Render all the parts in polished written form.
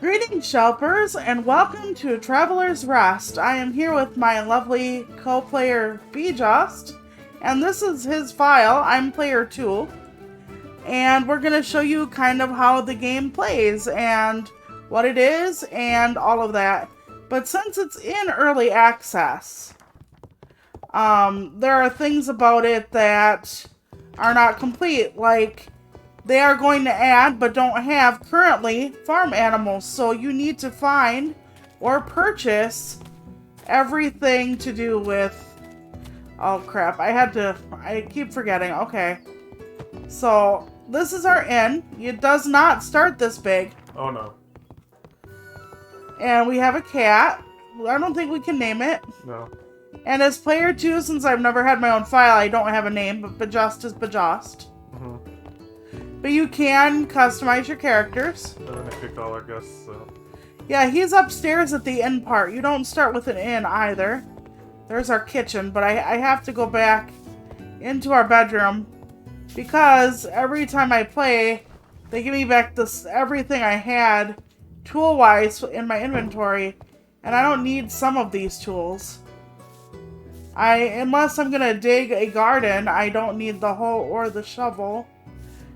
Greetings, Shelpers, and welcome to Traveler's Rest. I am here with my lovely co-player, Just, and this is his file. I'm player 2, and we're going to show you kind of how the game plays, and what it is, and all of that. But since it's in early access, there are things about it that are not complete, like they are going to add, but don't have currently, farm animals. So you need to find or purchase everything to do with... Oh crap, I keep forgetting. Okay. So this is our inn. It does not start this big. Oh no. And we have a cat. I don't think we can name it. No. And as player 2, since I've never had my own file, I don't have a name, but Bajust is Bajust. Mm-hmm. But you can customize your characters. And then I picked all our guests, so... Yeah, he's upstairs at the inn part. You don't start with an inn either. There's our kitchen, but I have to go back into our bedroom because every time I play, they give me back everything I had tool-wise in my inventory, and I don't need some of these tools. Unless I'm gonna dig a garden, I don't need the hoe or the shovel,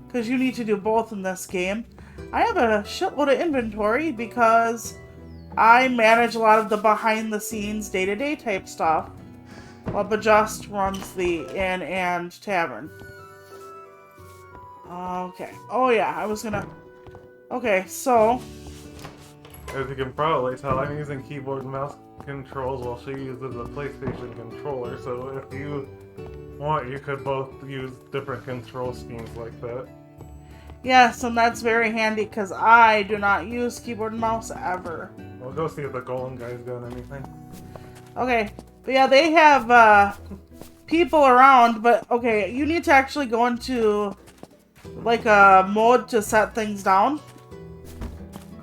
because you need to do both in this game. I have a shitload of inventory because I manage a lot of the behind-the-scenes, day-to-day type stuff, while Bajust runs the inn and tavern. Okay. Oh yeah, I was gonna... Okay, so... As you can probably tell, I'm using keyboard and mouse controls while she uses a PlayStation controller, so if you want, you could both use different control schemes like that. Yes, and that's very handy because I do not use keyboard and mouse ever. We'll go see if the golem guy's doing anything. Okay, but yeah, they have people around, but okay, you need to actually go into like a mode to set things down.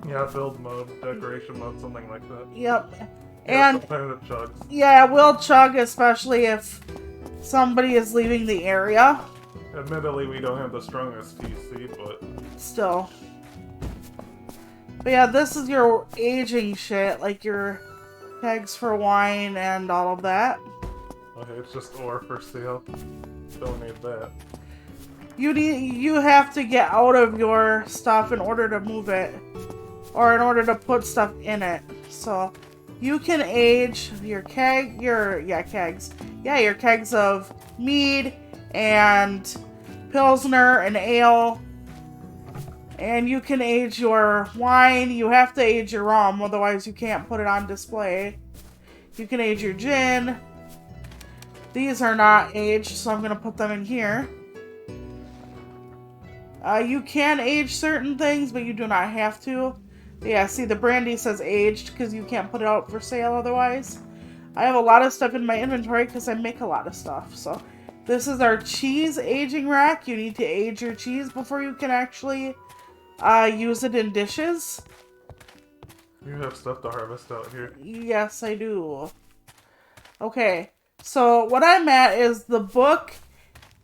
Yeah, build mode, decoration mode, something like that. Yep. Yeah, And sometimes it chugs. yeah, it will chug, especially if somebody is leaving the area. Admittedly, we don't have the strongest PC, but... Still. But yeah, this is your aging shit, like your kegs for wine and all of that. Okay, it's just ore for sale. Don't need that. You have to get out of your stuff in order to move it, or in order to put stuff in it. So you can age your kegs. Yeah, your kegs of mead and pilsner and ale, and you can age your wine. You have to age your rum, otherwise you can't put it on display. You can age your gin. These are not aged, so I'm gonna put them in here. You can age certain things, but you do not have to. Yeah, see, the brandy says aged because you can't put it out for sale otherwise. I have a lot of stuff in my inventory because I make a lot of stuff. So this is our cheese aging rack. You need to age your cheese before you can actually use it in dishes. You have stuff to harvest out here. Yes, I do. Okay, so what I'm at is the book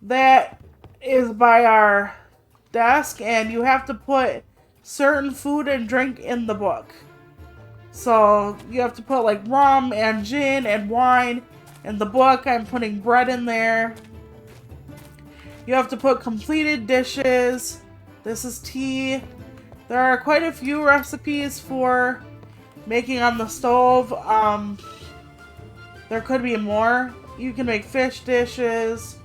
that is by our desk, and you have to put certain food and drink in the book. So you have to put like rum and gin and wine in the book. I'm putting bread in there. You have to put completed dishes. This is tea. There are quite a few recipes for making on the stove. There could be more. You can make fish dishes.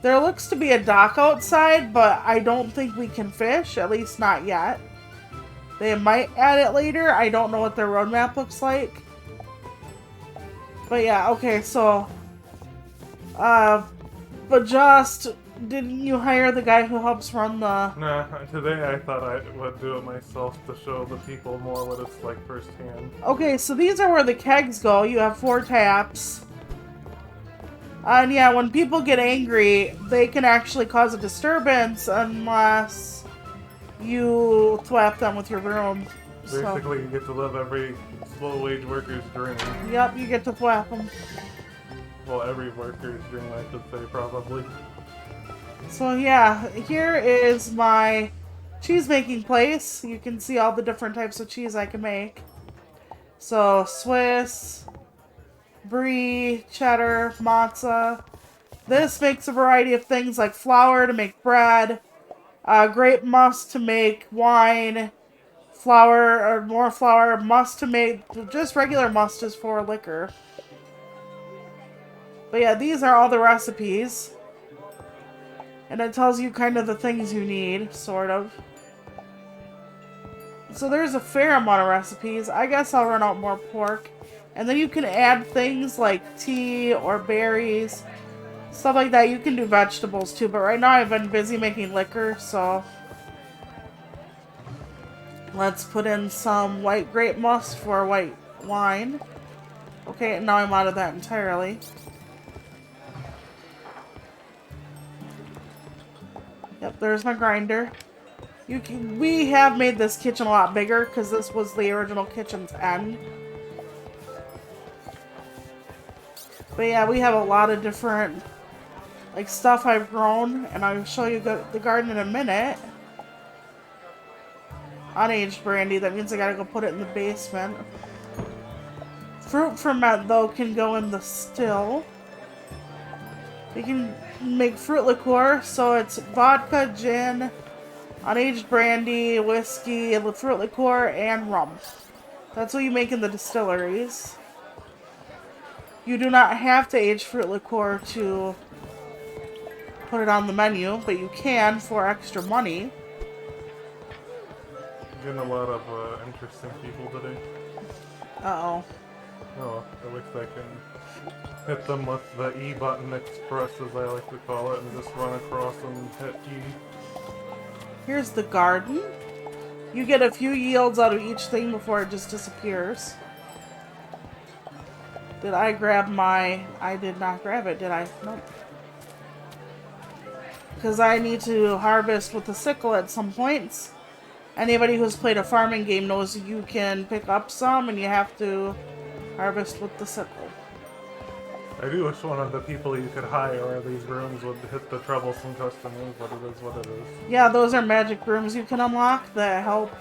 There looks to be a dock outside, but I don't think we can fish, at least not yet. They might add it later. I don't know what their roadmap looks like. But yeah, okay, so... but just... Didn't you hire the guy who helps run the... Nah, today I thought I would do it myself to show the people more what it's like firsthand. Okay, so these are where the kegs go. You have 4 taps. And yeah, when people get angry, they can actually cause a disturbance unless you thwap them with your broom. Basically, you get to live every slow-wage worker's dream. Yep, you get to thwap them. Well, every worker's dream, I should say, probably. So yeah, here is my cheese making place. You can see all the different types of cheese I can make. So Swiss, brie, cheddar, mozza. This makes a variety of things like flour to make bread, grape must to make wine, flour or more flour, must to make just regular must is for liquor. But yeah, these are all the recipes. And it tells you kind of the things you need, sort of. So there's a fair amount of recipes. I guess I'll run out more pork. And then you can add things like tea or berries. Stuff like that. You can do vegetables too. But right now I've been busy making liquor, so... Let's put in some white grape must for white wine. Okay, now I'm out of that entirely. Yep, there's my grinder. We have made this kitchen a lot bigger because this was the original kitchen's end. But yeah, we have a lot of different like stuff I've grown, and I'll show you the garden in a minute. Unaged brandy, that means I gotta go put it in the basement. Fruit ferment though can go in the still. You can make fruit liqueur, so it's vodka, gin, unaged brandy, whiskey, fruit liqueur, and rum. That's what you make in the distilleries. You do not have to age fruit liqueur to put it on the menu, but you can for extra money. Getting a lot of interesting people today. Uh-oh. Oh, at least I can hit them with the E button express, as I like to call it, and just run across and hit E. Here's the garden. You get a few yields out of each thing before it just disappears. Did I grab my... I did not grab it, did I? Nope. Because I need to harvest with the sickle at some points. Anybody who's played a farming game knows you can pick up some and you have to harvest with the sickle. I do wish one of the people you could hire in these rooms would hit the troublesome customers, but it is what it is. Yeah, those are magic rooms you can unlock that help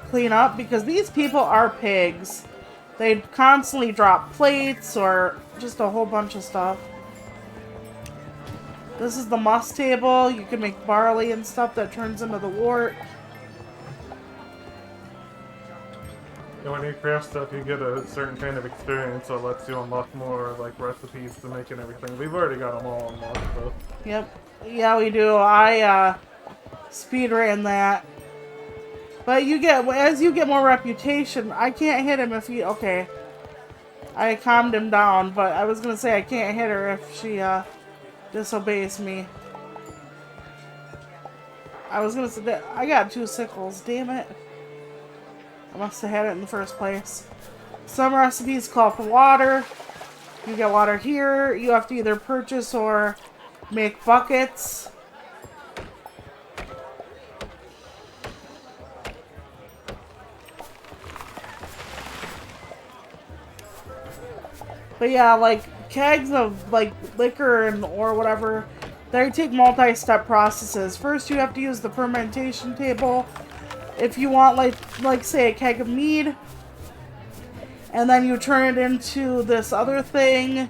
clean up, because these people are pigs. They constantly drop plates or just a whole bunch of stuff. This is the must table. You can make barley and stuff that turns into the wort. And when you craft stuff, you get a certain kind of experience that lets you unlock more like recipes to make and everything. We've already got them all unlocked, though. Yep. Yeah, we do. I speed ran that. But you get, as you get more reputation, I can't hit him if he, okay. I calmed him down, but I was going to say I can't hit her if she disobeys me. I was going to say, I got 2 sickles, damn it. I must have had it in the first place. Some recipes call for water. You get water here. You have to either purchase or make buckets. But yeah, like kegs of like liquor and or whatever, they take multi-step processes. First you have to use the fermentation table. If you want like say a keg of mead, and then you turn it into this other thing,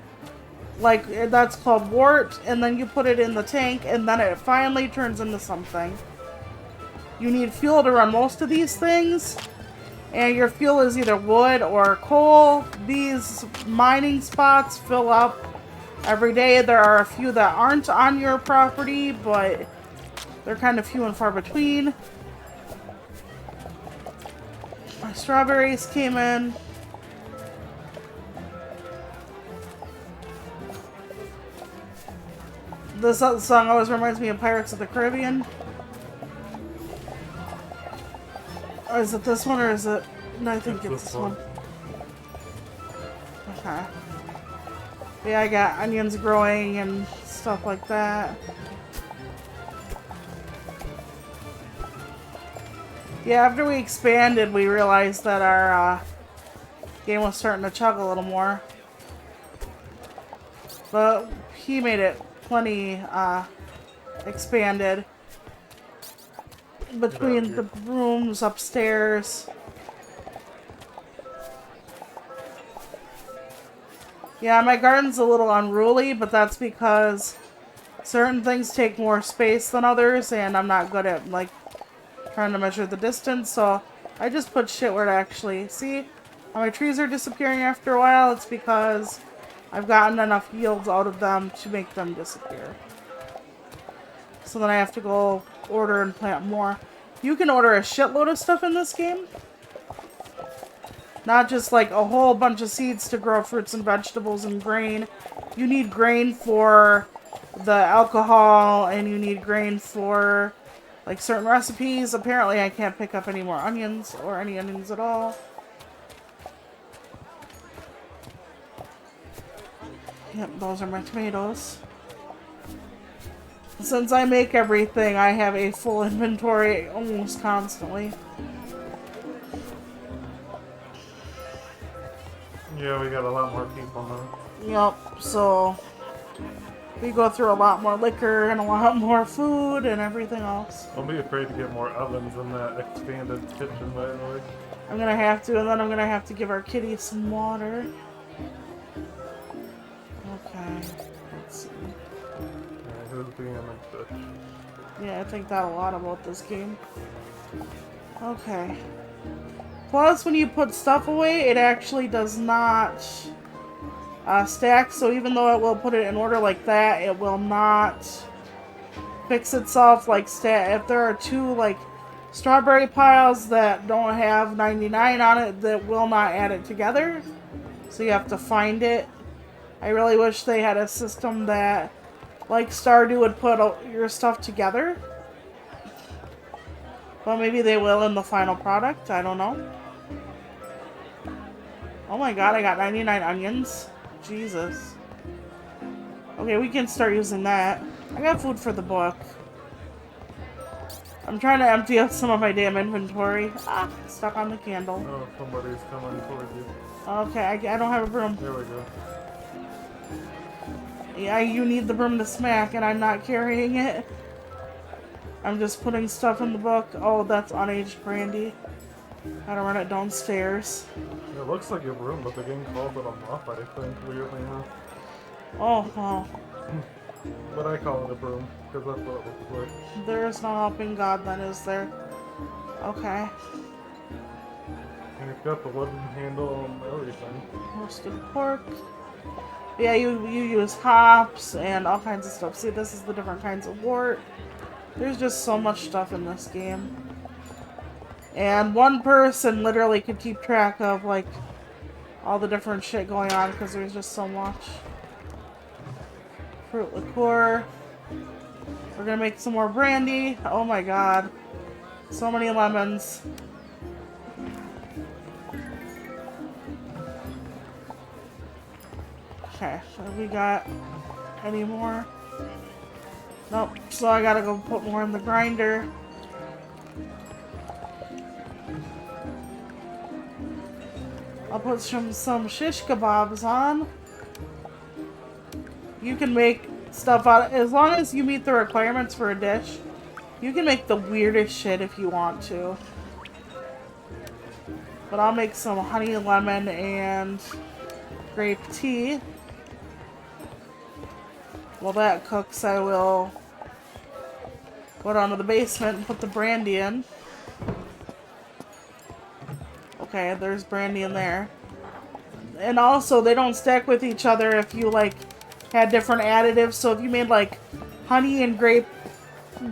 like that's called wort, and then you put it in the tank, and then it finally turns into something. You need fuel to run most of these things, and your fuel is either wood or coal. These mining spots fill up every day. There are a few that aren't on your property, but they're kind of few and far between. My strawberries came in. This song always reminds me of Pirates of the Caribbean. Or is it this one, or is it... No, I think it's this one. Okay. Yeah, I got onions growing and stuff like that. Yeah, after we expanded, we realized that our game was starting to chug a little more. But he made it plenty expanded. between the rooms upstairs. Yeah, my garden's a little unruly, but that's because certain things take more space than others, and I'm not good at, like, trying to measure the distance, so I just put shit where it actually... See? How my trees are disappearing after a while? It's because I've gotten enough yields out of them to make them disappear. So then I have to go order and plant more. You can order a shitload of stuff in this game. Not just like a whole bunch of seeds to grow fruits and vegetables and grain. You need grain for the alcohol, and you need grain for like certain recipes. Apparently I can't pick up any more onions or any onions at all. Yep, those are my tomatoes. Since I make everything, I have a full inventory almost constantly. Yeah, we got a lot more people now. Yep, so we go through a lot more liquor and a lot more food and everything else. Don't be afraid to get more ovens in that expanded kitchen, by the way. I'm gonna have to, and then I'm gonna have to give our kitty some water. Okay, let's see. Yeah, who's being a bitch? Yeah, I think that a lot about this game. Okay. Plus, when you put stuff away, it actually does not stack. So even though it will put it in order like that, it will not fix itself like if there are two like strawberry piles that don't have 99 on it, that will not add it together. So you have to find it. I really wish they had a system that, like Stardew, would put your stuff together. But maybe they will in the final product. I don't know. Oh my god, I got 99 onions. Jesus. Okay, we can start using that. I got food for the book. I'm trying to empty out some of my damn inventory. Ah, stuck on the candle. Oh, somebody's coming towards you. Okay, I don't have a broom. There we go. Yeah, you need the broom to smack, and I'm not carrying it. I'm just putting stuff in the book. Oh, that's unaged brandy. Gotta run it downstairs. It looks like a broom, but the game calls it a mop, I think, weirdly enough. Oh, well. But I call it a broom, because that's what it looks like. There is no helping God, then, is there? Okay. And it's got the wooden handle and everything. Roasted pork. Yeah, you use hops and all kinds of stuff. See, this is the different kinds of wort. There's just so much stuff in this game. And one person literally could keep track of, like, all the different shit going on because there's just so much. Fruit liqueur. We're gonna make some more brandy. Oh my god. So many lemons. Okay, have we got any more? Nope, so I gotta go put more in the grinder. I'll put some shish kebabs on. You can make stuff out, as long as you meet the requirements for a dish, you can make the weirdest shit if you want to. But I'll make some honey lemon and grape tea. While that cooks, I will go down to the basement and put the brandy in. Okay, there's brandy in there. And also, they don't stack with each other if you, like, had different additives. So if you made, like, honey and grape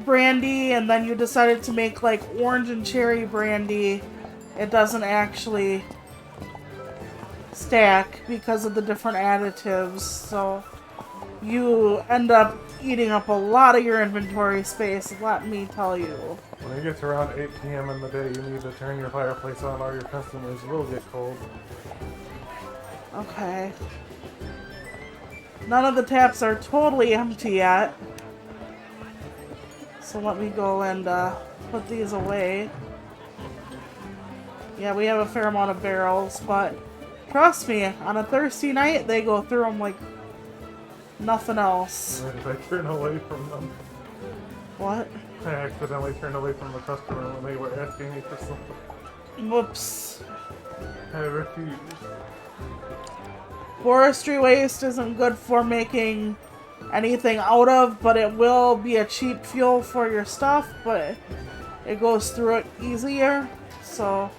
brandy, and then you decided to make, like, orange and cherry brandy, it doesn't actually stack because of the different additives. So you end up eating up a lot of your inventory space, let me tell you. When it gets around 8 p.m. in the day, you need to turn your fireplace on or your customers will get cold. Okay. None of the taps are totally empty yet. So let me go and put these away. Yeah, we have a fair amount of barrels, but trust me, on a thirsty night, they go through them like nothing else. Where did I turn away from them? What? I accidentally turned away from the customer when they were asking me for something. Whoops. I refused. Forestry waste isn't good for making anything out of, but it will be a cheap fuel for your stuff, but it goes through it easier. So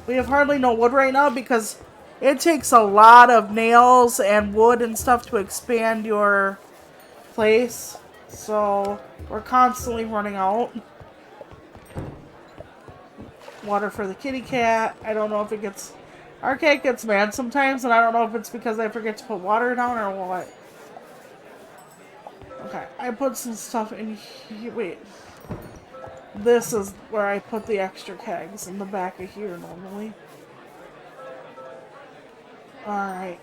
we have hardly no wood right now because it takes a lot of nails and wood and stuff to expand your place. So we're constantly running out. Water for the kitty cat. I don't know if it gets... Our cat gets mad sometimes, and I don't know if it's because I forget to put water down or what. Okay, I put some stuff in here. Wait. This is where I put the extra kegs, in the back of here normally. Alright.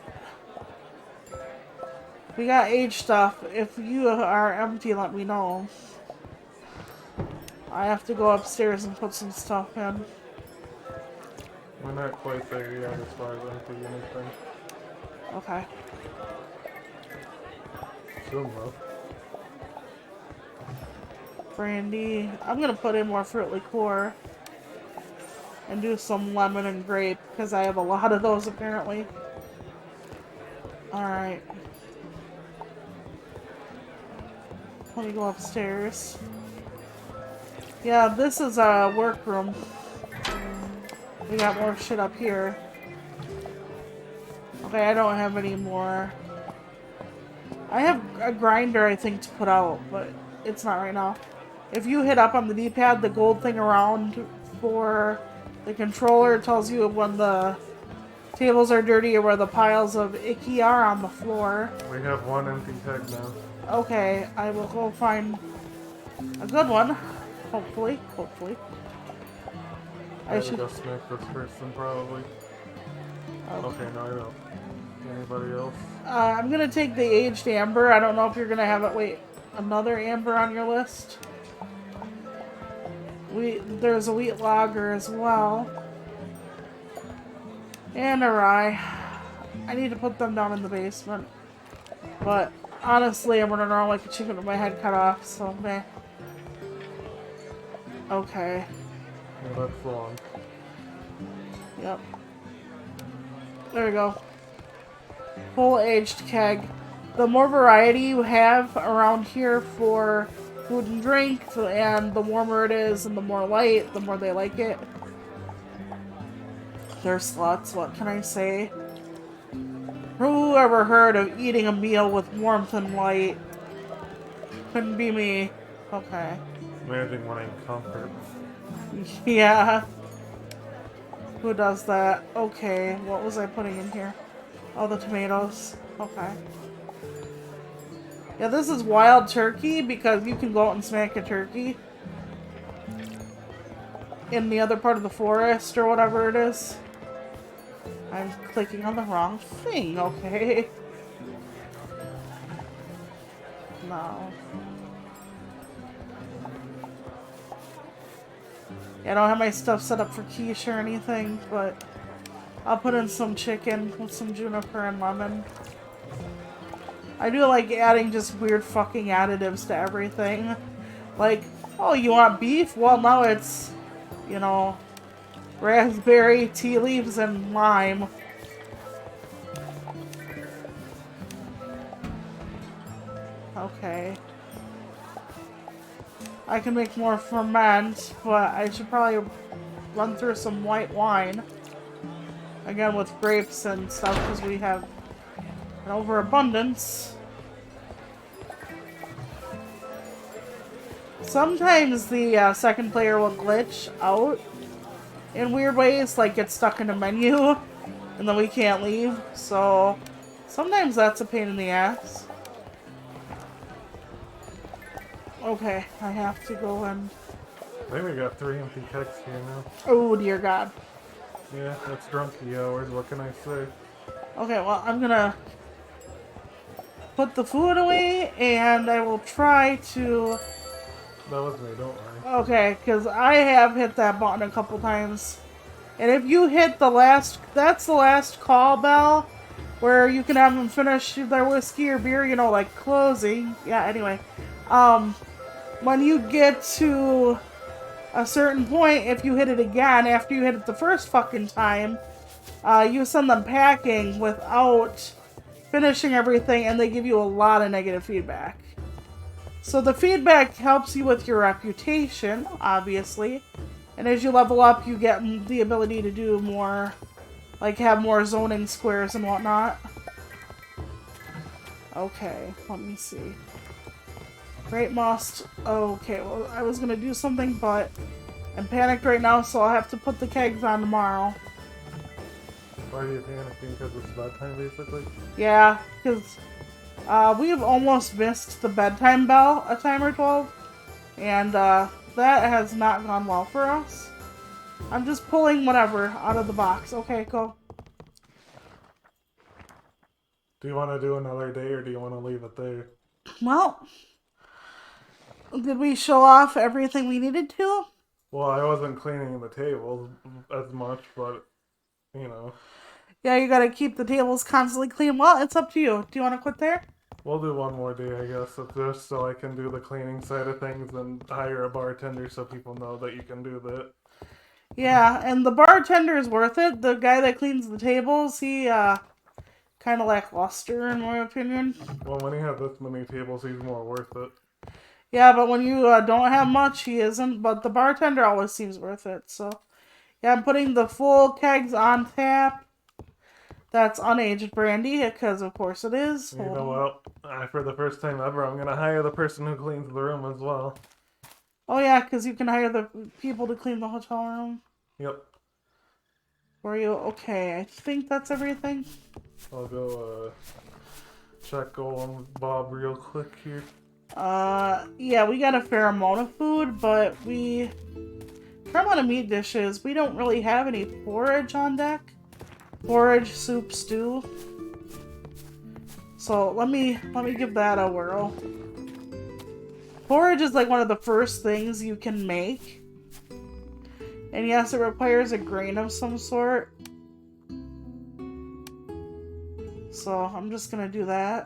We got age stuff. If you are empty, let me know. I have to go upstairs and put some stuff in. We're not quite there yet as far as empty anything. Okay. Still low. Brandy. I'm gonna put in more fruit liqueur. And do some lemon and grape, because I have a lot of those apparently. Alright. Let me go upstairs. Yeah, this is a workroom. We got more shit up here. Okay, I don't have any more. I have a grinder, I think, to put out, but it's not right now. If you hit up on the D-pad, the gold thing around for the controller tells you when the tables are dirty or where the piles of icky are on the floor. We have one empty keg now. Okay, I will go find a good one. Hopefully. I should go smack this person probably. Okay, no, I don't. Anybody else? I'm gonna take the aged amber. I don't know if you're gonna have it. Wait, another amber on your list? There's a wheat lager as well. And a rye. I need to put them down in the basement. But honestly, I'm running around like a chicken with my head cut off, so meh. Okay. Yeah, that's long. Yep. There we go. Full aged keg. The more variety you have around here for food and drink, and the warmer it is and the more light, the more they like it. They're sluts, what can I say? Who ever heard of eating a meal with warmth and light? Couldn't be me. Okay. Managing wanting comfort. Yeah. Who does that? Okay, what was I putting in here? Oh, the tomatoes. Okay. Yeah, this is wild turkey because you can go out and smack a turkey in the other part of the forest or whatever it is. I'm clicking on the wrong thing, okay. No. Yeah, I don't have my stuff set up for quiche or anything, but I'll put in some chicken with some juniper and lemon. I do like adding just weird fucking additives to everything. Like, oh, you want beef? Well, now it's, you know, raspberry, tea leaves, and lime. Okay. I can make more ferment, but I should probably run through some white wine. Again, with grapes and stuff, because we have an overabundance. Sometimes the second player will glitch out in weird ways, like get stuck in a menu, and then we can't leave, so sometimes that's a pain in the ass. Okay, I have to go and... I think we got 3 empty kegs here now. Oh, dear God. Yeah, that's drunky hours, what can I say? Okay, well, I'm gonna put the food away, and I will try to... That was me, don't worry. Okay, because I have hit that button a couple times. And if you hit the last... That's the last call bell, where you can have them finish their whiskey or beer, you know, like closing. Yeah, anyway. when you get to a certain point, if you hit it again after you hit it the first fucking time, you send them packing without finishing everything, and they give you a lot of negative feedback. So the feedback helps you with your reputation, obviously. And as you level up, you get the ability to do more, like have more zoning squares and whatnot. Okay, let me see. Great Must. Okay, well, I was gonna do something, but I'm panicked right now, so I'll have to put the kegs on tomorrow. Why are you panicking? Because it's bedtime, basically? Yeah, because we've almost missed the bedtime bell a time or 12, and that has not gone well for us. I'm just pulling whatever out of the box. Okay, go. Do you want to do another day, or do you want to leave it there? Well, did we show off everything we needed to? Well, I wasn't cleaning the tables as much, but, you know. Yeah, you gotta keep the tables constantly clean. Well, it's up to you. Do you want to quit there? We'll do one more day, I guess, just so I can do the cleaning side of things and hire a bartender so people know that you can do that. Yeah, and the bartender is worth it. The guy that cleans the tables, he kind of lackluster in my opinion. Well, when you have this many tables, he's more worth it. Yeah, but when you don't have much, he isn't. But the bartender always seems worth it. So, yeah, I'm putting the full kegs on tap. That's unaged brandy, because of course it is. You know what? For the first time ever, I'm going to hire the person who cleans the room as well. Oh, yeah, because you can hire the people to clean the hotel room. Yep. For you? Okay, I think that's everything. I'll go check on Bob real quick here. Yeah, we got a fair amount of food, but we try a lot of meat dishes. We don't really have any porridge on deck. Porridge, soup, stew. So let me give that a whirl. Porridge is like one of the first things you can make. And yes, it requires a grain of some sort. So I'm just gonna do that.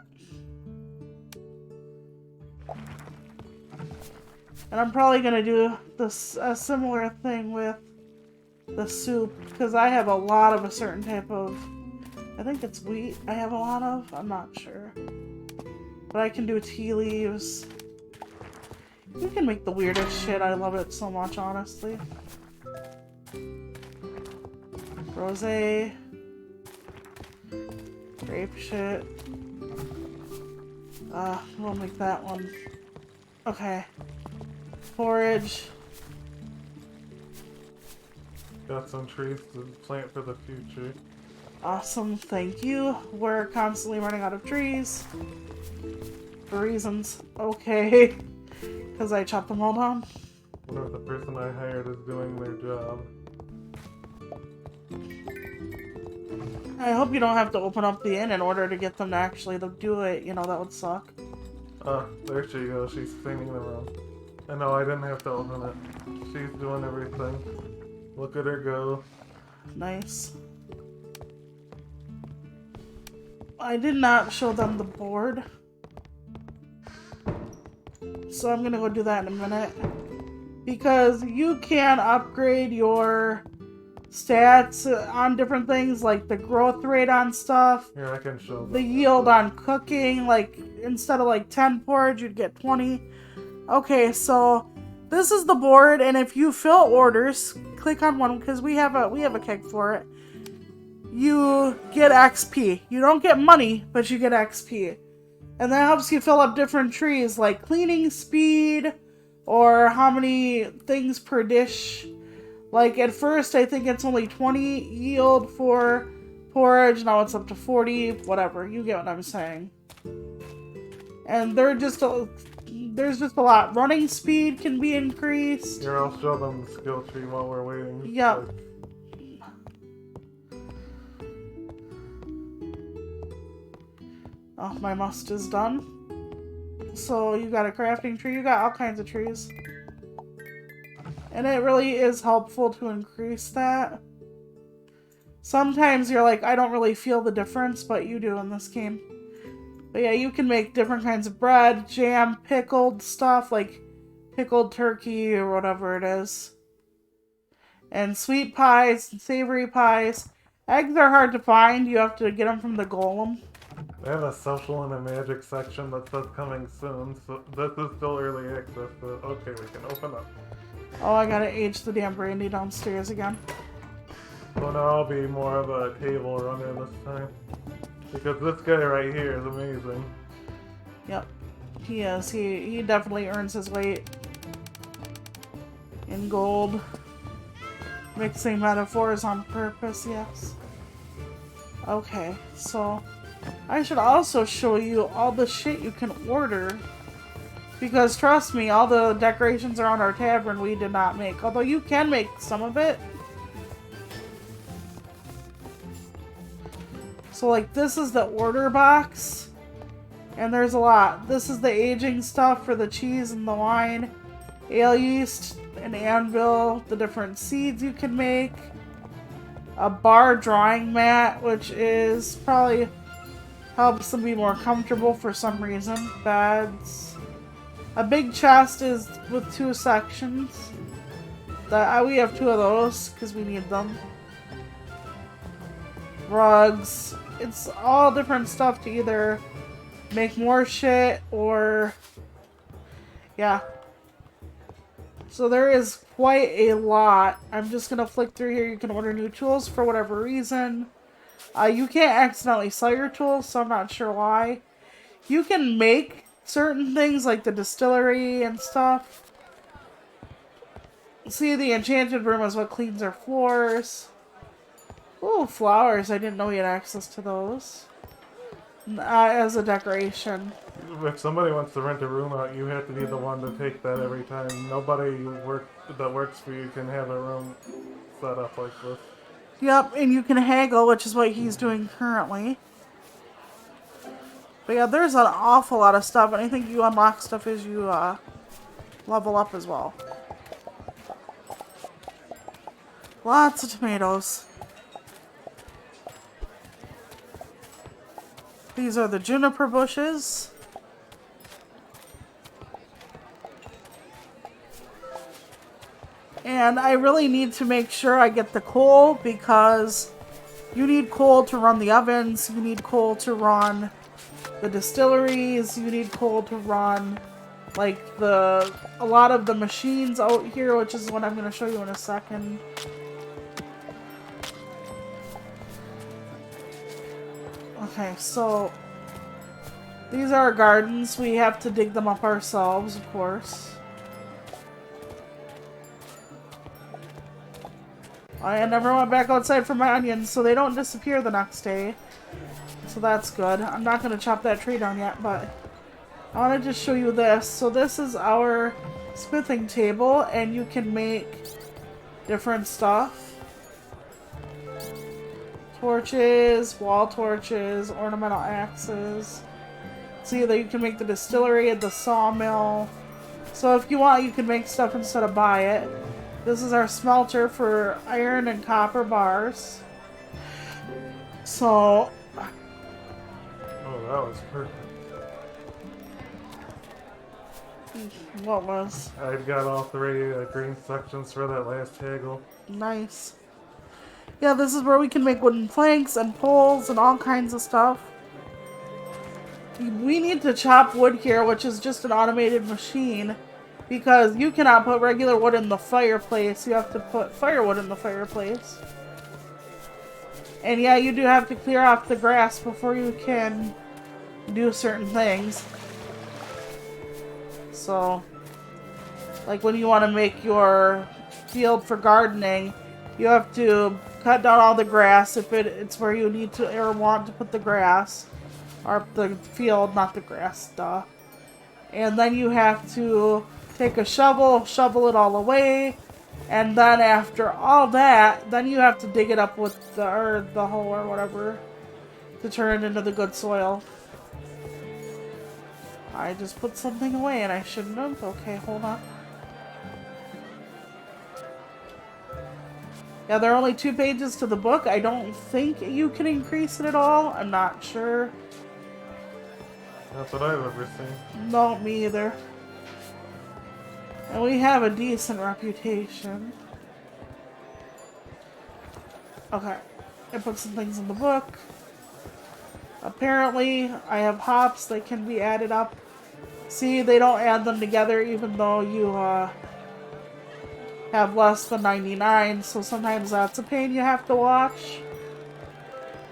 And I'm probably gonna do a similar thing with the soup, because I have a lot of a certain type of, I think it's wheat I have a lot of, I'm not sure. But I can do tea leaves. You can make the weirdest shit, I love it so much, honestly. Rosé. Grape shit. We'll make that one. Okay. Porridge. Got some trees to plant for the future. Awesome, thank you. We're constantly running out of trees. For reasons. Okay. Because I chopped them all down. What if the person I hired is doing their job? I hope you don't have to open up the inn in order to get them to actually do it. You know, that would suck. There she goes. She's cleaning the room. I know, I didn't have to open it. She's doing everything. Look at her go. Nice. I did not show them the board. So I'm gonna go do that in a minute. Because you can upgrade your stats on different things, like the growth rate on stuff. Here, I can show them. The yield on cooking, like instead of like 10 porridge, you'd get 20. Okay, so this is the board, and if you fill orders, click on one because we have a keg for it. You get XP. You don't get money, but you get XP. And that helps you fill up different trees, like cleaning speed, or how many things per dish. Like at first, I think it's only 20 yield for porridge. Now it's up to 40, whatever. You get what I'm saying. And there's just a lot. Running speed can be increased. Here, I'll show them the skill tree while we're waiting. Yep. Oh, my must is done. So you got a crafting tree. You got all kinds of trees. And it really is helpful to increase that. Sometimes you're like, I don't really feel the difference, but you do in this game. But yeah, you can make different kinds of bread, jam, pickled stuff, like pickled turkey or whatever it is. And sweet pies and savory pies. Eggs are hard to find. You have to get them from the golem. They have a social and a magic section that says coming soon, so this is still early access, but okay, we can open up. Oh, I gotta age the damn brandy downstairs again. So now I'll be more of a table runner this time. Because this guy right here is amazing. Yep, he is. He definitely earns his weight in gold. Mixing metaphors on purpose, yes. Okay, so I should also show you all the shit you can order. Because trust me, all the decorations around our tavern we did not make. Although you can make some of it. So like this is the order box. And there's a lot. This is the aging stuff for the cheese and the wine. Ale yeast, an anvil, the different seeds you can make. A bar drawing mat, which is probably helps them be more comfortable for some reason. Beds. A big chest is with 2 sections. We have 2 of those because we need them. Rugs. It's all different stuff to either make more shit or... yeah. So there is quite a lot. I'm just going to flick through here. You can order new tools for whatever reason. You can't accidentally sell your tools, so I'm not sure why. You can make certain things like the distillery and stuff. See, the enchanted room is what cleans our floors. Ooh, flowers. I didn't know we had access to those. As a decoration. If somebody wants to rent a room out, you have to be the one to take that every time. Nobody that works for you can have a room set up like this. Yep, and you can haggle, which is what he's doing currently. But yeah, there's an awful lot of stuff, and I think you unlock stuff as you level up as well. Lots of tomatoes. These are the juniper bushes. And I really need to make sure I get the coal because you need coal to run the ovens, you need coal to run the distilleries, you need coal to run like a lot of the machines out here, which is what I'm going to show you in a second. Okay, so these are our gardens. We have to dig them up ourselves, of course. I never went back outside for my onions, so they don't disappear the next day. So that's good. I'm not going to chop that tree down yet, but I want to just show you this. So this is our smithing table, and you can make different stuff. Torches, wall torches, ornamental axes. See that you can make the distillery and the sawmill. So if you want, you can make stuff instead of buy it. This is our smelter for iron and copper bars. So... oh, that was perfect. what was? I've got all 3 green sections for that last haggle. Nice. Yeah, this is where we can make wooden planks and poles and all kinds of stuff. We need to chop wood here, which is just an automated machine. Because you cannot put regular wood in the fireplace. You have to put firewood in the fireplace. And yeah, you do have to clear off the grass before you can do certain things. So, like when you want to make your field for gardening, you have to cut down all the grass if it's where you need to or want to put the grass. Or the field, not the grass, duh. And then you have to take a shovel, shovel it all away, and then after all that, then you have to dig it up with the hoe or whatever to turn it into the good soil. I just put something away and I shouldn't have. Okay, hold on. Yeah, there are only 2 pages to the book. I don't think you can increase it at all. I'm not sure. That's what I've ever seen. No, me either. And we have a decent reputation. Okay. I put some things in the book. Apparently, I have hops that can be added up. See, they don't add them together even though you have less than 99, so sometimes that's a pain you have to watch.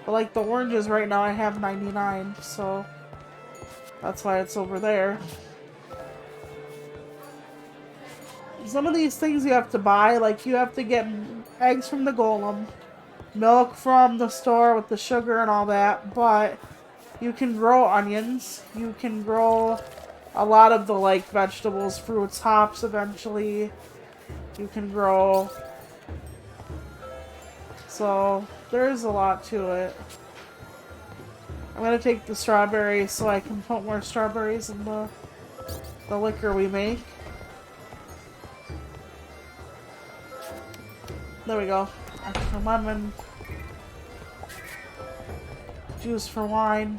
But like the oranges right now, I have 99, so that's why it's over there. Some of these things you have to buy, like you have to get eggs from the golem, milk from the store with the sugar and all that, but you can grow onions, you can grow a lot of the like vegetables, fruits, hops eventually. You can grow. So there's a lot to it. I'm gonna take the strawberries so I can put more strawberries in the liquor we make. There we go. Extra lemon. Juice for wine.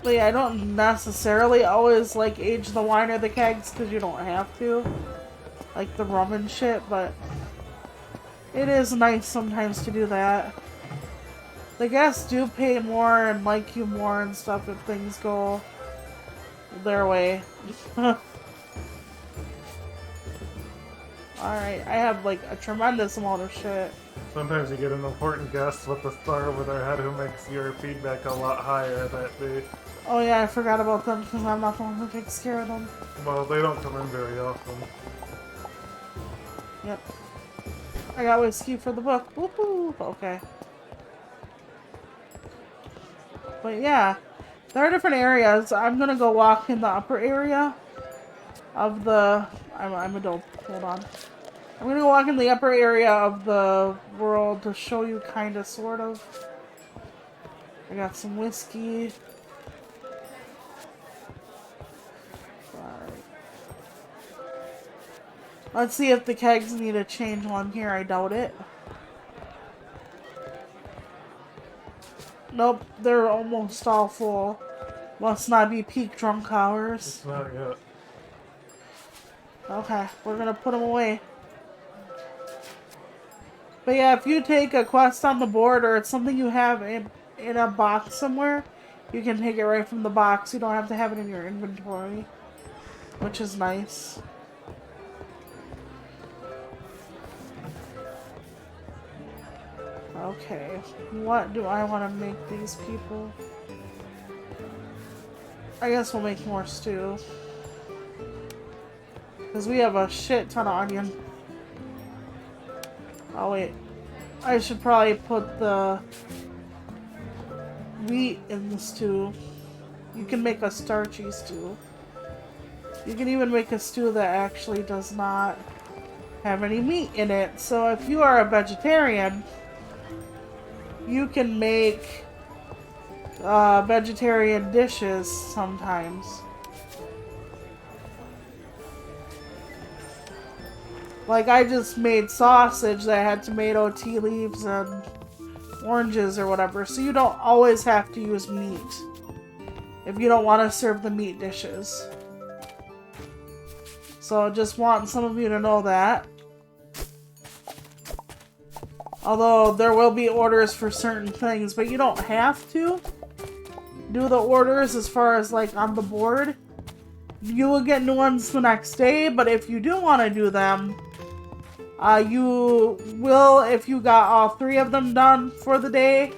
But yeah, I don't necessarily always like age the wine or the kegs because you don't have to. Like the rum and shit, but it is nice sometimes to do that. The guests do pay more and like you more and stuff if things go their way. Alright, I have like a tremendous amount of shit. Sometimes you get an important guest with a star over their head who makes your feedback a lot higher that day. Oh yeah, I forgot about them because I'm not the one who takes care of them. Well, they don't come in very often. Yep. I got whiskey for the book. Woohoo! Okay. But yeah, there are different areas. I'm gonna go walk in the upper area of the... I'm adult. Hold on. I'm gonna go walk in the upper area of the world to show you kinda, sort of. I got some whiskey. Alright. Let's see if the kegs need a change one here. I doubt it. Nope, they're almost all full. Must not be peak drunk hours. It's not yet. Okay, we're gonna put them away. But yeah, if you take a quest on the board or it's something you have in a box somewhere, you can take it right from the box. You don't have to have it in your inventory, which is nice. Okay, what do I want to make these people? I guess we'll make more stew. Because we have a shit ton of onion. Oh wait, I should probably put the wheat in the stew. You can make a starchy stew. You can even make a stew that actually does not have any meat in it. So if you are a vegetarian, you can make vegetarian dishes sometimes. Like I just made sausage that had tomato, tea leaves, and oranges or whatever. So you don't always have to use meat if you don't want to serve the meat dishes. So just want some of you to know that. Although there will be orders for certain things, but you don't have to do the orders as far as like on the board. You will get new ones the next day, but if you do want to do them, you will, if you got all 3 of them done for the day.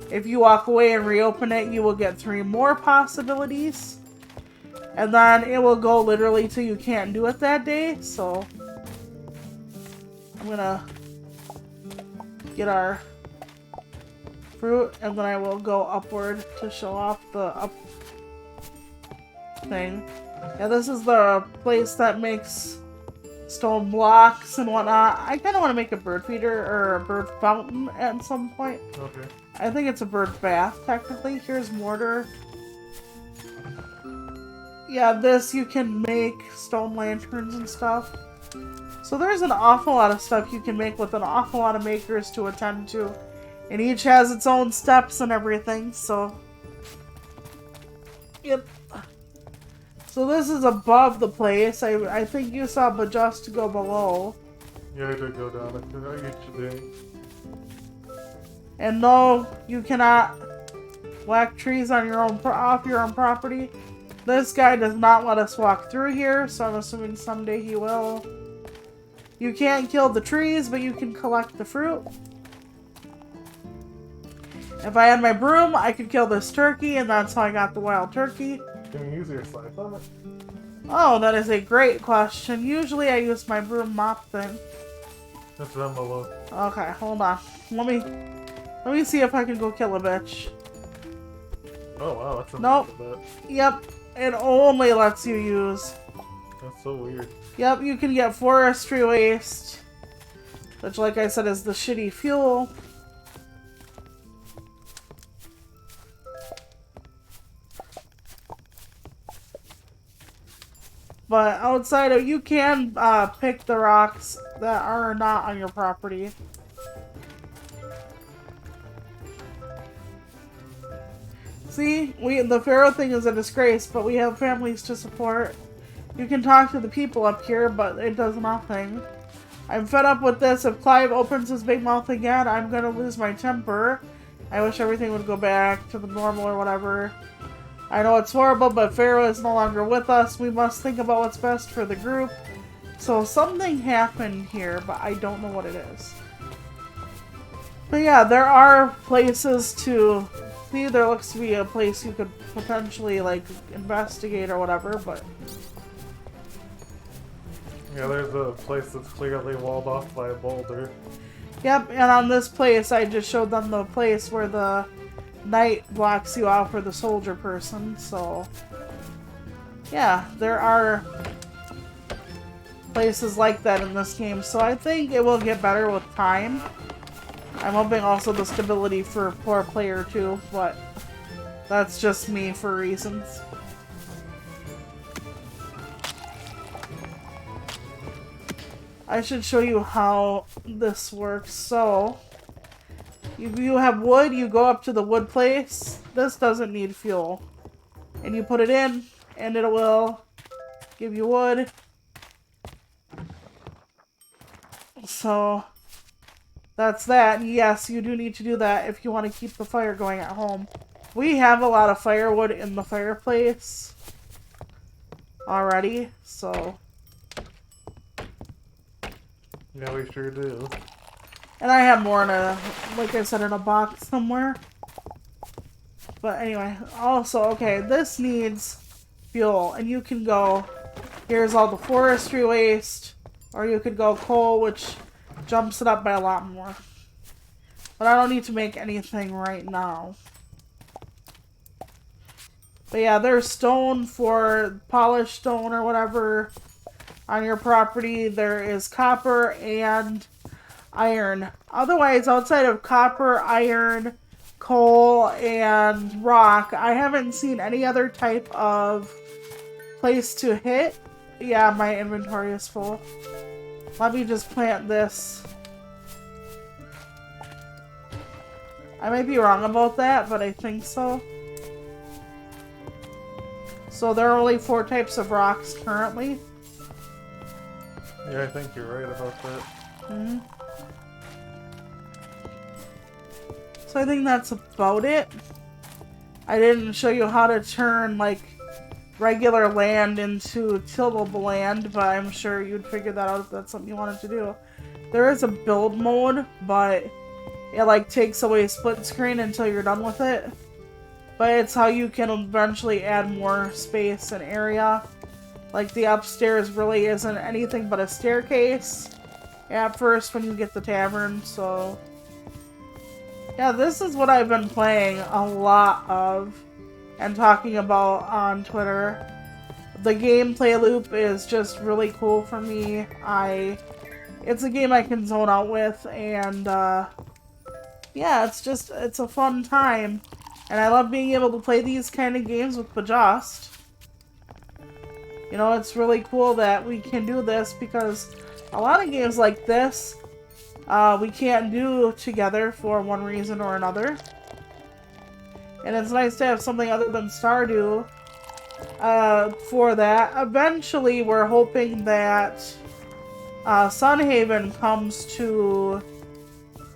If you walk away and reopen it, you will get 3 more possibilities. And then it will go literally till you can't do it that day. So I'm gonna get our fruit and then I will go upward to show off the up thing. Yeah, this is the place that makes stone blocks and whatnot. I kind of want to make a bird feeder or a bird fountain at some point. Okay. I think it's a bird bath, technically. Here's mortar. Yeah, this you can make stone lanterns and stuff. So there's an awful lot of stuff you can make with an awful lot of makers to attend to And each has its own steps and everything, so... Yep. So this is above the place. I think you saw but just to go below. Yeah, I did go down each day. And no, you cannot whack trees on your own off your own property. This guy does not let us walk through here, so I'm assuming someday he will. You can't kill the trees, but you can collect the fruit. If I had my broom, I could kill this turkey, and that's how I got the wild turkey. Can you use your scythe on it? Oh, that is a great question. Usually I use my broom mop thing. That's down below. Okay, hold on. Let me see if I can go kill a bitch. Oh wow, that's a Nope. Yep, it only lets you use. That's so weird. Yep, you can get forestry waste, which, like I said, is the shitty fuel. But outside of, you can pick the rocks that are not on your property. See, the pharaoh thing is a disgrace, but we have families to support. You can talk to the people up here, but it does nothing. I'm fed up with this. If Clive opens his big mouth again, I'm gonna lose my temper. I wish everything would go back to the normal or whatever. I know it's horrible, but Pharaoh is no longer with us. We must think about what's best for the group. So something happened here, but I don't know what it is. But yeah, there are places to... See, there looks to be a place you could potentially, like, investigate or whatever, but... Yeah, there's a place that's clearly walled off by a boulder. Yep, and on this place, I just showed them the place where the knight blocks you off for the soldier person, so... Yeah, there are places like that in this game, so I think it will get better with time. I'm hoping also the stability for poor player too, but that's just me for reasons. I should show you how this works. So, if you have wood, you go up to the wood place. This doesn't need fuel. And you put it in, and it will give you wood. So, that's that. Yes, you do need to do that if you want to keep the fire going at home. We have a lot of firewood in the fireplace already, so... Yeah, we sure do. And I have more in a, like I said, in a box somewhere. But anyway, also, okay, this needs fuel. And you can go, here's all the forestry waste. Or you could go coal, which jumps it up by a lot more. But I don't need to make anything right now. But yeah, there's stone for polished stone or whatever on your property. There is copper and iron. Otherwise, outside of copper, iron, coal, and rock, I haven't seen any other type of place to hit. Yeah, my inventory is full. Let me just plant this. I might be wrong about that, but I think so. So there are only 4 types of rocks currently. Yeah, I think you're right about that. Mm-hmm. So I think that's about it. I didn't show you how to turn, like, regular land into tillable land, but I'm sure you'd figure that out if that's something you wanted to do. There is a build mode, but it, like, takes away split screen until you're done with it. But it's how you can eventually add more space and area. Like, the upstairs really isn't anything but a staircase at first when you get the tavern, so... Yeah, this is what I've been playing a lot of and talking about on Twitter. The gameplay loop is just really cool for me. It's a game I can zone out with, and yeah, it's a fun time. And I love being able to play these kind of games with Bajust. You know, it's really cool that we can do this because a lot of games like this, we can't do together for one reason or another. And it's nice to have something other than Stardew for that. Eventually, we're hoping that Sunhaven comes to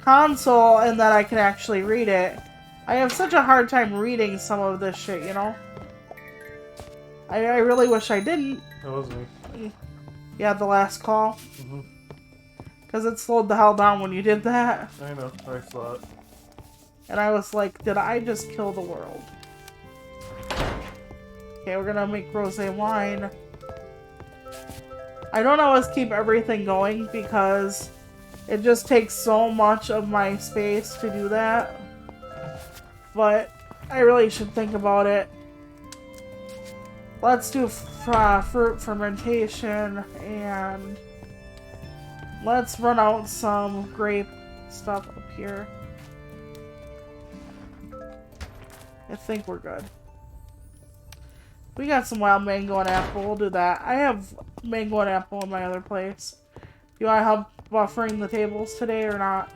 console and that I can actually read it. I have such a hard time reading some of this shit, you know? I really wish I didn't. That was me. Yeah, the last call. Because it slowed the hell down when you did that. I know, I saw it. And I was like, did I just kill the world? Okay, we're gonna make rosé wine. I don't always keep everything going because it just takes so much of my space to do that. But I really should think about it. Let's do fruit fermentation and let's run out some grape stuff up here. I think we're good. We got some wild mango and apple. We'll do that. I have mango and apple in my other place. Do you want to help buffering the tables today or not?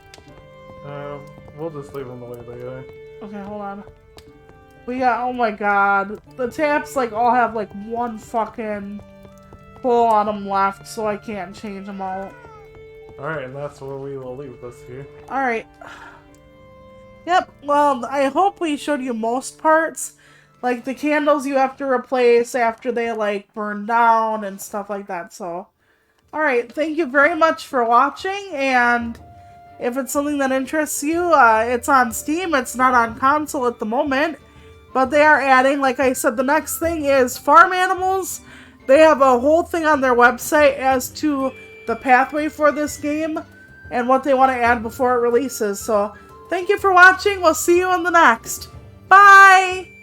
We'll just leave them the way they are. Okay, hold on. We got, oh my god. The taps like all have like one fucking hole on them left, so I can't change them all. Alright, and that's where we will leave this here. Alright. Yep, well, I hope we showed you most parts. Like, the candles you have to replace after they, like, burn down and stuff like that, so. Alright, thank you very much for watching, and if it's something that interests you, it's on Steam. It's not on console at the moment, but they are adding, like I said, the next thing is farm animals. They have a whole thing on their website as to the pathway for this game and what they want to add before it releases, so thank you for watching. We'll see you in the next. Bye!